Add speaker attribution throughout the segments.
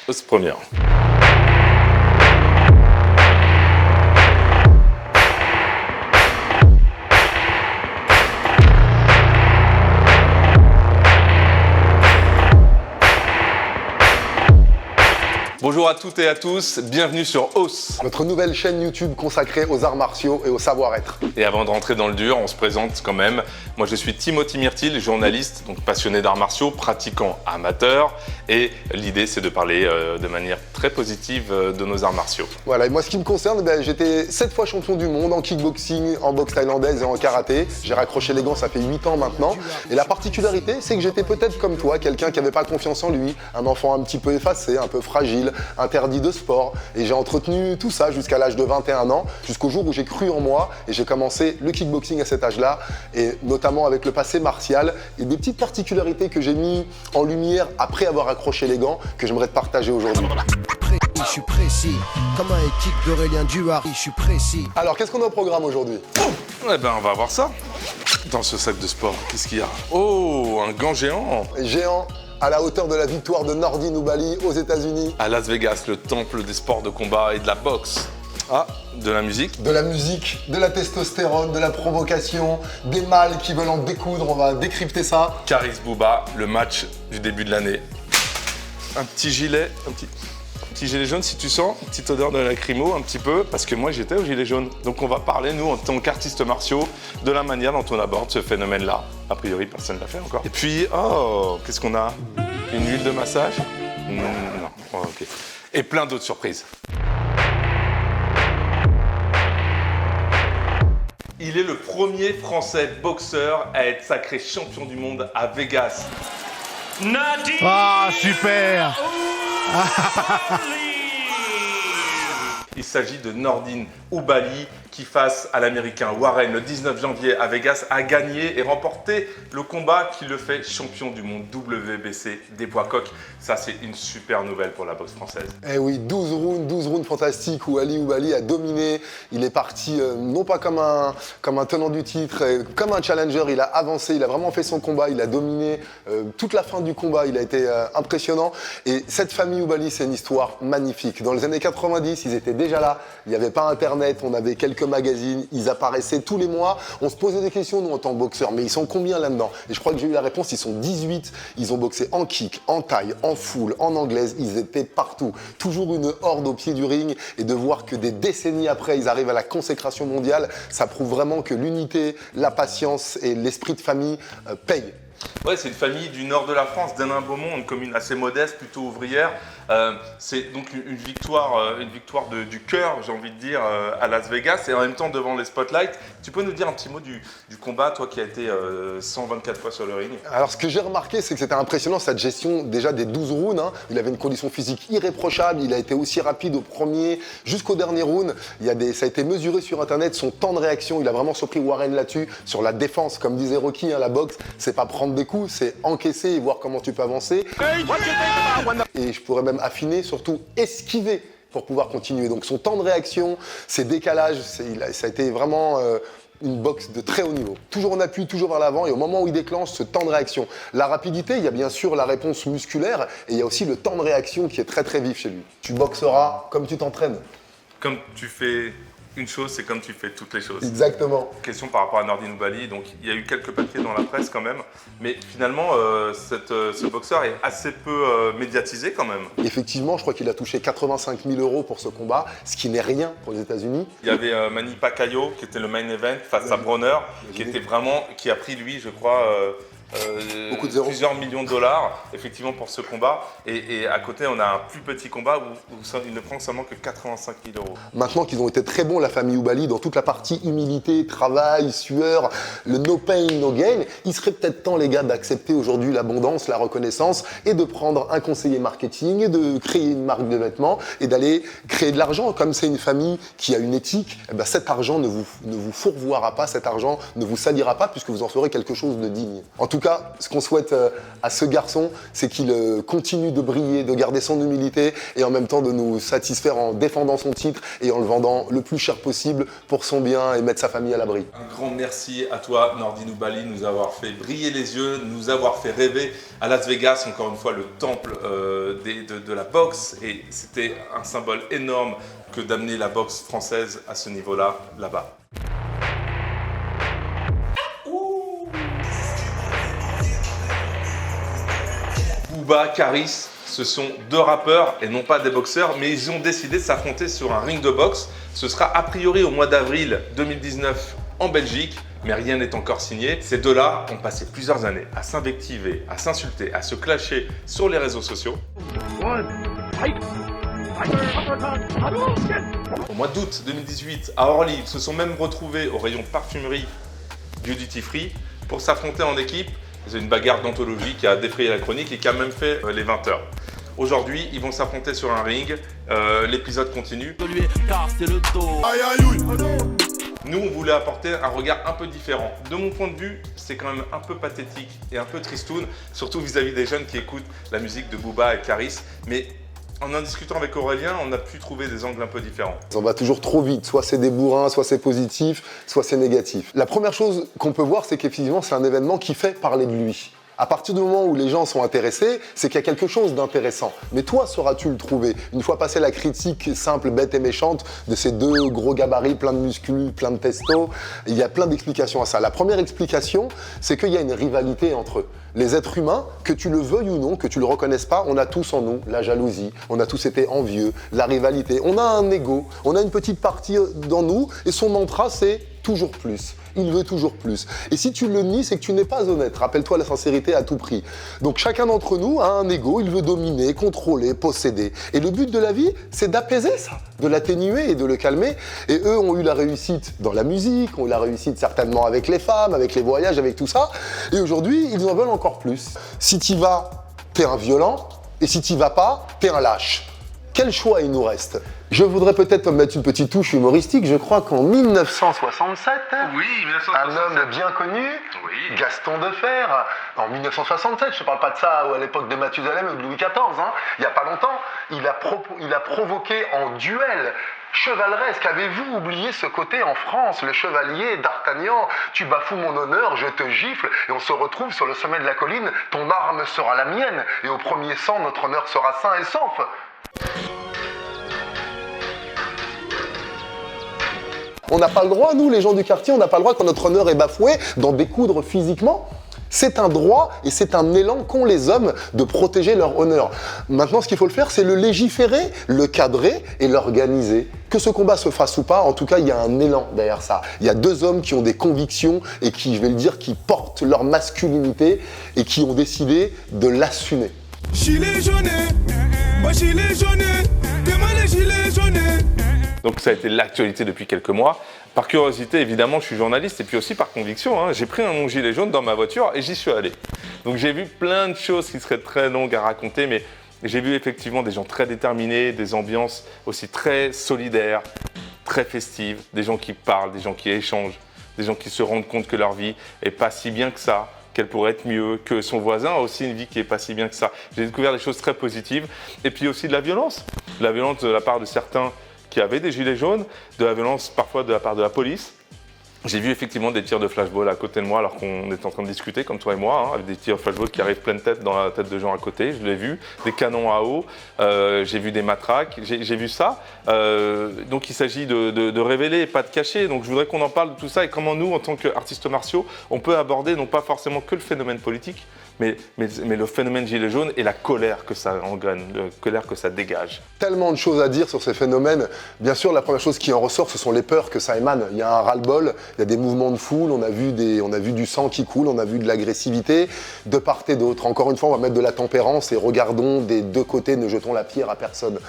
Speaker 1: Os première. Bonjour à toutes et à tous, bienvenue sur Os.
Speaker 2: Notre nouvelle chaîne YouTube consacrée aux arts martiaux et au savoir-être.
Speaker 1: Et avant de rentrer dans le dur, on se présente quand même. Moi je suis Timothy Myrtil, journaliste, donc passionné d'arts martiaux, pratiquant amateur. Et l'idée c'est de parler de manière très positive de nos arts martiaux.
Speaker 2: Voilà, et moi ce qui me concerne, j'étais 7 fois champion du monde en kickboxing, en boxe thaïlandaise et en karaté. J'ai raccroché les gants, ça fait 8 ans maintenant. Et la particularité, c'est que j'étais peut-être comme toi, quelqu'un qui n'avait pas confiance en lui, un enfant un petit peu effacé, un peu fragile, interdit de sport. Et j'ai entretenu tout ça jusqu'à l'âge de 21 ans, jusqu'au jour où j'ai cru en moi et j'ai commencé le kickboxing à cet âge-là, et notamment avec le passé martial et des petites particularités que j'ai mis en lumière après avoir accroché les gants que j'aimerais te partager aujourd'hui.
Speaker 3: Je suis précis, comme un kick d'Aurélien Duhart, je suis précis.
Speaker 2: Alors, qu'est-ce qu'on a au programme aujourd'hui?
Speaker 1: Eh ben on va voir ça. Dans ce sac de sport, qu'est-ce qu'il y a? Oh, un gant géant.
Speaker 2: Géant, à la hauteur de la victoire de Nordine Oubaly aux États-Unis.
Speaker 1: À Las Vegas, le temple des sports de combat et de la boxe. Ah, de la musique.
Speaker 2: De la musique, de la testostérone, de la provocation, des mâles qui veulent en découdre, on va décrypter ça.
Speaker 1: Caris Bouba, le match du début de l'année. Un petit gilet, un petit gilet jaune si tu sens, une petite odeur de lacrymo un petit peu, parce que moi j'étais au gilet jaune. Donc on va parler, nous, en tant qu'artistes martiaux, de la manière dont on aborde ce phénomène-là. A priori, personne ne l'a fait encore. Et puis, oh, qu'est-ce qu'on a? Une huile de massage? Non, oh, ok. Et plein d'autres surprises. Il est le premier Français boxeur à être sacré champion du monde à Vegas. Nordine!
Speaker 4: Ah, super!
Speaker 1: Il s'agit de Nordine Oubaly qui, face à l'américain Warren le 19 janvier à Vegas, a gagné et remporté le combat qui le fait champion du monde WBC des poids coqs. Ça, c'est une super nouvelle pour la boxe française.
Speaker 2: Eh oui, 12 rounds fantastiques où Ali Oubaly a dominé. Il est parti non pas comme un tenant du titre, comme un challenger. Il a avancé, il a vraiment fait son combat, il a dominé toute la fin du combat. Il a été impressionnant. Et cette famille Oubaly, c'est une histoire magnifique. Dans les années 90, ils étaient déjà là. Il n'y avait pas Internet, on avait quelques magazines, ils apparaissaient tous les mois. On se posait des questions, nous, en tant que boxeurs, mais ils sont combien là-dedans? Et je crois que j'ai eu la réponse, ils sont 18. Ils ont boxé en kick, en taille, en full, en anglaise. Ils étaient partout. Toujours une horde au pied du ring. Et de voir que des décennies après, ils arrivent à la consécration mondiale, ça prouve vraiment que l'unité, la patience et l'esprit de famille payent.
Speaker 1: Ouais, c'est une famille du nord de la France, d'Hénin-Beaumont, une commune assez modeste, plutôt ouvrière. C'est donc une victoire du cœur, j'ai envie de dire, à Las Vegas et en même temps devant les spotlights. Tu peux nous dire un petit mot du combat, toi qui as été 124 fois sur le ring? Alors,
Speaker 2: ce que j'ai remarqué, c'est que c'était impressionnant cette gestion déjà des 12 rounds. Hein. Il avait une condition physique irréprochable, il a été aussi rapide au premier jusqu'au dernier round. Ça a été mesuré sur Internet, son temps de réaction. Il a vraiment surpris Warren là-dessus, sur la défense. Comme disait Rocky, hein, la boxe, c'est pas prendre des coups, c'est encaisser et voir comment tu peux avancer. Et je pourrais même affiner, surtout esquiver pour pouvoir continuer. Donc son temps de réaction, ses décalages, ça a été vraiment une boxe de très haut niveau. Toujours en appui, toujours vers l'avant, et au moment où il déclenche ce temps de réaction. La rapidité, il y a bien sûr la réponse musculaire, et il y a aussi le temps de réaction qui est très très vif chez lui. Tu boxeras comme tu t'entraînes.
Speaker 1: Comme tu fais une chose, c'est comme tu fais toutes les choses.
Speaker 2: Exactement.
Speaker 1: Question par rapport à Nordine Oubaly. Donc, il y a eu quelques papiers dans la presse quand même. Mais finalement, ce boxeur est assez peu médiatisé quand même.
Speaker 2: Effectivement, je crois qu'il a touché 85 000 € pour ce combat, ce qui n'est rien pour les États-Unis.
Speaker 1: Il y avait Manny Pacquiao qui était le main event face à Broner, qui a pris lui, je crois, plusieurs millions de dollars effectivement pour ce combat. Et à côté, on a un plus petit combat où il ne prend seulement que 85 000 €.
Speaker 2: Maintenant qu'ils ont été très bons, la famille Oubaly, dans toute la partie humilité, travail, sueur, le no pain, no gain, il serait peut-être temps, les gars, d'accepter aujourd'hui l'abondance, la reconnaissance et de prendre un conseiller marketing et de créer une marque de vêtements et d'aller créer de l'argent. Comme c'est une famille qui a une éthique, eh ben cet argent ne vous fourvoiera pas, cet argent ne vous salira pas puisque vous en ferez quelque chose de digne. En tout cas, ce qu'on souhaite à ce garçon, c'est qu'il continue de briller, de garder son humilité et en même temps de nous satisfaire en défendant son titre et en le vendant le plus cher possible pour son bien et mettre sa famille à l'abri.
Speaker 1: Un grand merci à toi, Nordin Oubaly, nous avoir fait briller les yeux, nous avoir fait rêver à Las Vegas, encore une fois le temple de la boxe. Et c'était un symbole énorme que d'amener la boxe française à ce niveau-là, là-bas. Booba, Karis, ce sont deux rappeurs et non pas des boxeurs, mais ils ont décidé de s'affronter sur un ring de boxe. Ce sera a priori au mois d'avril 2019 en Belgique, mais rien n'est encore signé. Ces deux-là ont passé plusieurs années à s'invectiver, à s'insulter, à se clasher sur les réseaux sociaux. Au mois d'août 2018, à Orly, ils se sont même retrouvés au rayon parfumerie du Duty Free pour s'affronter en équipe. C'est une bagarre d'anthologie qui a défrayé la chronique et qui a même fait les 20 heures. Aujourd'hui, ils vont s'affronter sur un ring. L'épisode continue. Nous, on voulait apporter un regard un peu différent. De mon point de vue, c'est quand même un peu pathétique et un peu tristoun, surtout vis-à-vis des jeunes qui écoutent la musique de Booba et Karis. Mais en discutant avec Aurélien, on a pu trouver des angles un peu différents.
Speaker 2: On va toujours trop vite, soit c'est des bourrins, soit c'est positif, soit c'est négatif. La première chose qu'on peut voir, c'est qu'effectivement, c'est un événement qui fait parler de lui. À partir du moment où les gens sont intéressés, c'est qu'il y a quelque chose d'intéressant. Mais toi, sauras-tu le trouver? Une fois passé la critique simple, bête et méchante de ces deux gros gabarits, plein de muscles, plein de testo, il y a plein d'explications à ça. La première explication, c'est qu'il y a une rivalité entre eux. Les êtres humains, que tu le veuilles ou non, que tu le reconnaisses pas, on a tous en nous la jalousie, on a tous été envieux, la rivalité. On a un ego, on a une petite partie dans nous et son mantra, c'est toujours plus. Il veut toujours plus. Et si tu le nies, c'est que tu n'es pas honnête. Rappelle-toi la sincérité à tout prix. Donc chacun d'entre nous a un ego, il veut dominer, contrôler, posséder. Et le but de la vie, c'est d'apaiser ça, de l'atténuer et de le calmer. Et eux ont eu la réussite dans la musique, ont eu la réussite certainement avec les femmes, avec les voyages, avec tout ça. Et aujourd'hui, ils en veulent encore plus. Si t'y vas, t'es un violent. Et si t'y vas pas, t'es un lâche. Quel choix il nous reste? Je voudrais peut-être mettre une petite touche humoristique. Je crois qu'en 1967,
Speaker 1: Oui,
Speaker 2: un homme bien connu,
Speaker 1: Oui.
Speaker 2: Gaston Defferre, en 1967, je ne parle pas de ça à l'époque de Mathusalem ou de Louis XIV, il n'y a pas longtemps, il a provoqué en duel chevaleresque. Avez-vous oublié ce côté en France, le chevalier d'Artagnan? Tu bafoues mon honneur, je te gifle, et on se retrouve sur le sommet de la colline, ton arme sera la mienne, et au premier sang, notre honneur sera sain et sauf. On n'a pas le droit, nous, les gens du quartier, on n'a pas le droit quand notre honneur est bafoué d'en découdre physiquement. C'est un droit et c'est un élan qu'ont les hommes de protéger leur honneur. Maintenant, ce qu'il faut le faire, c'est le légiférer, le cadrer et l'organiser. Que ce combat se fasse ou pas, en tout cas, il y a un élan derrière ça. Il y a deux hommes qui ont des convictions et qui, je vais le dire, qui portent leur masculinité et qui ont décidé de l'assumer.
Speaker 4: Gilet jaune, moi gilet jaune, demain les gilets jaunes.
Speaker 1: Donc ça a été l'actualité depuis quelques mois. Par curiosité, évidemment, je suis journaliste et puis aussi par conviction. J'ai pris mon gilet jaune dans ma voiture et j'y suis allé. Donc j'ai vu plein de choses qui seraient très longues à raconter, mais j'ai vu effectivement des gens très déterminés, des ambiances aussi très solidaires, très festives, des gens qui parlent, des gens qui échangent, des gens qui se rendent compte que leur vie est pas si bien que ça, qu'elle pourrait être mieux, que son voisin a aussi une vie qui est pas si bien que ça. J'ai découvert des choses très positives et puis aussi de la violence de la part de certains qui avaient des gilets jaunes, de la violence parfois de la part de la police. J'ai vu effectivement des tirs de flashball à côté de moi alors qu'on est en train de discuter, comme toi et moi, avec des tirs de flashball qui arrivent pleine tête dans la tête de gens à côté, je l'ai vu, des canons à eau, j'ai vu des matraques, j'ai vu ça. Donc il s'agit de révéler et pas de cacher. Donc je voudrais qu'on en parle de tout ça et comment nous, en tant qu'artistes martiaux, on peut aborder non pas forcément que le phénomène politique, mais le phénomène gilet jaune et la colère que ça engraine, la colère que ça dégage.
Speaker 2: Tellement de choses à dire sur ces phénomènes. Bien sûr, la première chose qui en ressort, ce sont les peurs que ça émane. Il y a un ras-le-bol, il y a des mouvements de foule, on a vu du sang qui coule, on a vu de l'agressivité de part et d'autre. Encore une fois, on va mettre de la tempérance et regardons des deux côtés, ne jetons la pierre à personne.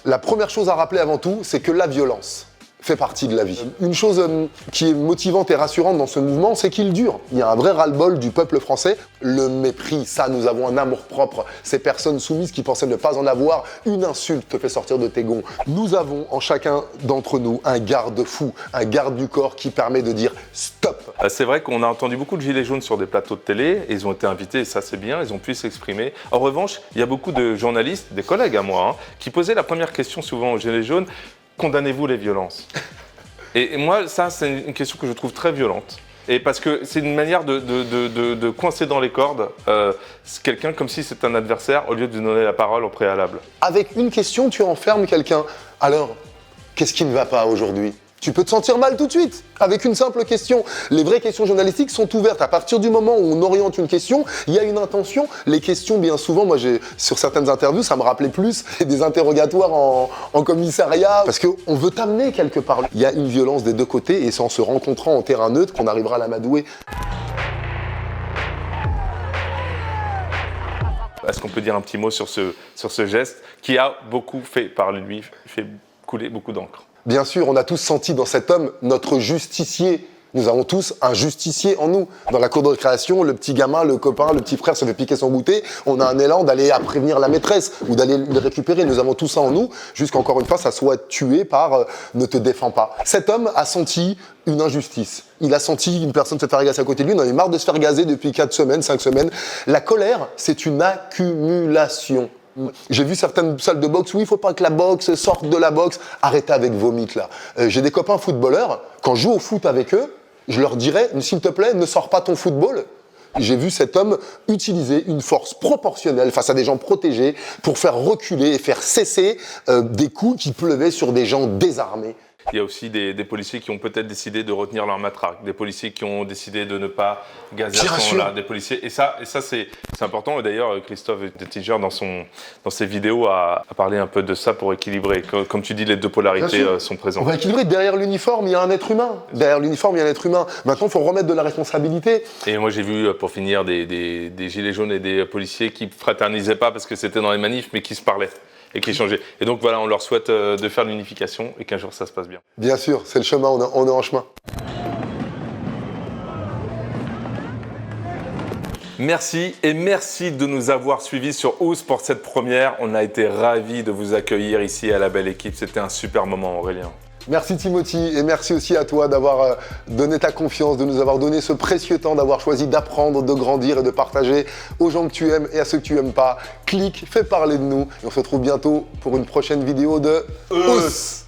Speaker 2: La première chose à rappeler avant tout, c'est que la violence, fait partie de la vie. Une chose qui est motivante et rassurante dans ce mouvement, c'est qu'il dure. Il y a un vrai ras-le-bol du peuple français. Le mépris, ça, nous avons un amour-propre. Ces personnes soumises qui pensaient ne pas en avoir, une insulte te fait sortir de tes gonds. Nous avons en chacun d'entre nous un garde-fou, un garde du corps qui permet de dire stop.
Speaker 1: C'est vrai qu'on a entendu beaucoup de gilets jaunes sur des plateaux de télé. Ils ont été invités, et ça c'est bien, ils ont pu s'exprimer. En revanche, il y a beaucoup de journalistes, des collègues à moi, qui posaient la première question souvent aux gilets jaunes. Condamnez-vous les violences? Et moi, ça, c'est une question que je trouve très violente. Et parce que c'est une manière de coincer dans les cordes quelqu'un comme si c'était un adversaire au lieu de lui donner la parole au préalable.
Speaker 2: Avec une question, tu enfermes quelqu'un. Alors, qu'est-ce qui ne va pas aujourd'hui? Tu peux te sentir mal tout de suite, avec une simple question. Les vraies questions journalistiques sont ouvertes. À partir du moment où on oriente une question, il y a une intention. Les questions, bien souvent, moi, sur certaines interviews, ça me rappelait plus des interrogatoires en commissariat, parce qu'on veut t'amener quelque part. Il y a une violence des deux côtés, et c'est en se rencontrant en terrain neutre qu'on arrivera à l'amadouer.
Speaker 1: Est-ce qu'on peut dire un petit mot sur ce geste qui a beaucoup fait parler de lui, fait couler beaucoup d'encre?
Speaker 2: Bien sûr, on a tous senti dans cet homme notre justicier. Nous avons tous un justicier en nous. Dans la cour de récréation, le petit gamin, le copain, le petit frère se fait piquer son goûter. On a un élan d'aller à prévenir la maîtresse ou d'aller le récupérer. Nous avons tout ça en nous, jusqu'encore une fois, ça soit tué par ne te défends pas. Cet homme a senti une injustice. Il a senti une personne se faire gazer à côté de lui. Il en avait marre de se faire gazer depuis 4 semaines, 5 semaines. La colère, c'est une accumulation. J'ai vu certaines salles de boxe où il ne faut pas que la boxe sorte de la boxe. Arrêtez avec vos mythes là. J'ai des copains footballeurs, quand je joue au foot avec eux, je leur dirais, s'il te plaît, ne sors pas ton football. J'ai vu cet homme utiliser une force proportionnelle face à des gens protégés pour faire reculer et faire cesser des coups qui pleuvaient sur des gens désarmés.
Speaker 1: Il y a aussi des policiers qui ont peut-être décidé de retenir leur matraque, des policiers qui ont décidé de ne pas gazer à ce moment-là, des policiers. Et ça c'est important. Et d'ailleurs, Christophe Dettinger, dans ses vidéos, a parlé un peu de ça pour équilibrer. Comme tu dis, les deux polarités sont présentes.
Speaker 2: On va équilibrer. Derrière l'uniforme, il y a un être humain. Derrière l'uniforme, il y a un être humain. Maintenant, il faut remettre de la responsabilité.
Speaker 1: Et moi, j'ai vu, pour finir, des gilets jaunes et des policiers qui ne fraternisaient pas parce que c'était dans les manifs, mais qui se parlaient et qui échangeaient. Et donc voilà, on leur souhaite de faire l'unification et qu'un jour ça se passe bien.
Speaker 2: Bien sûr, c'est le chemin, on est en chemin.
Speaker 1: Merci et merci de nous avoir suivis sur Ous pour cette première. On a été ravis de vous accueillir ici à la belle équipe. C'était un super moment, Aurélien.
Speaker 2: Merci Timothy et merci aussi à toi d'avoir donné ta confiance, de nous avoir donné ce précieux temps, d'avoir choisi d'apprendre, de grandir et de partager aux gens que tu aimes et à ceux que tu aimes pas. Clique, fais parler de nous et on se retrouve bientôt pour une prochaine vidéo de Ous.